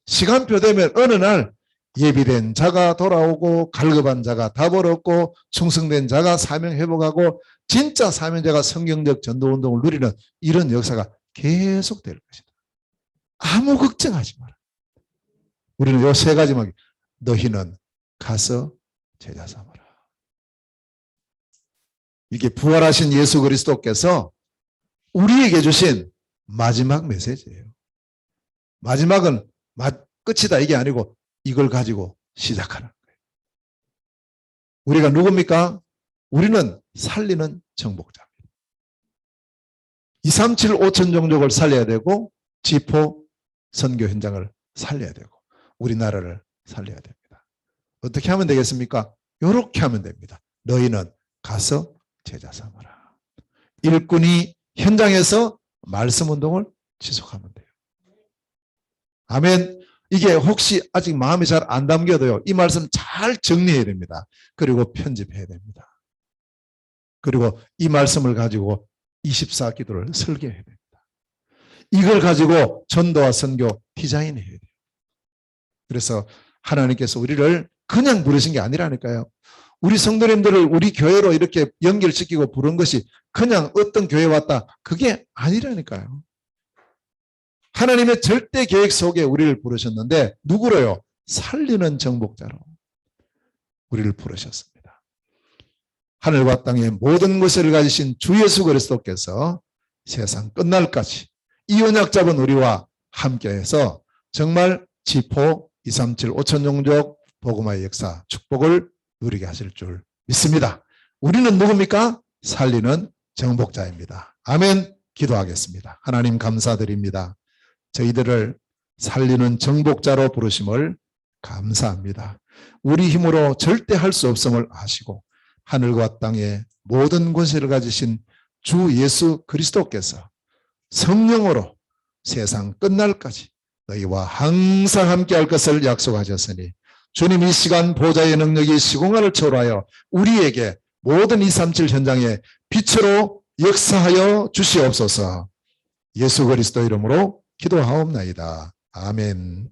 시간표 되면 어느 날 예비된 자가 돌아오고 갈급한 자가 답을 얻고 충성된 자가 사명 회복하고 진짜 사명자가 성경적 전도운동을 누리는 이런 역사가 계속될 것이다. 아무 걱정하지 마라. 우리는 이 세 가지만. 너희는 가서 제자 삼아라. 이게 부활하신 예수 그리스도께서 우리에게 주신 마지막 메시지예요. 마지막은 끝이다 이게 아니고 이걸 가지고 시작하는 거예요. 우리가 누굽니까? 우리는 살리는 정복자입니다. 237 5천 종족을 살려야 되고 지포 선교 현장을 살려야 되고 우리나라를 살려야 됩니다. 어떻게 하면 되겠습니까? 이렇게 하면 됩니다. 너희는 가서 제자 삼아라. 일꾼이 현장에서 말씀 운동을 지속하면 돼요. 아멘. 이게 혹시 아직 마음이 잘 안 담겨도요. 이 말씀 잘 정리해야 됩니다. 그리고 편집해야 됩니다. 그리고 이 말씀을 가지고 24기도를 설계해야 됩니다. 이걸 가지고 전도와 선교 디자인해야 돼요. 그래서 하나님께서 우리를 그냥 부르신 게 아니라니까요. 우리 성도님들을 우리 교회로 이렇게 연결시키고 부른 것이 그냥 어떤 교회 왔다 그게 아니라니까요. 하나님의 절대 계획 속에 우리를 부르셨는데 누구로요? 살리는 정복자로 우리를 부르셨습니다. 하늘과 땅의 모든 것을 가지신 주 예수 그리스도께서 세상 끝날까지 이 언약 잡은 우리와 함께해서 정말 지포 237 5천 종족 복음화의 역사 축복을 누리게 하실 줄 믿습니다. 우리는 누굽니까? 살리는 정복자입니다. 아멘. 기도하겠습니다. 하나님 감사드립니다. 저희들을 살리는 정복자로 부르심을 감사합니다. 우리 힘으로 절대 할 수 없음을 아시고 하늘과 땅의 모든 권세를 가지신 주 예수 그리스도께서 성령으로 세상 끝날까지 너희와 항상 함께할 것을 약속하셨으니 주님 이 시간 보좌의 능력이 시공간을 초월하여 우리에게 모든 237 현장에 빛으로 역사하여 주시옵소서. 예수 그리스도 이름으로 기도하옵나이다. 아멘.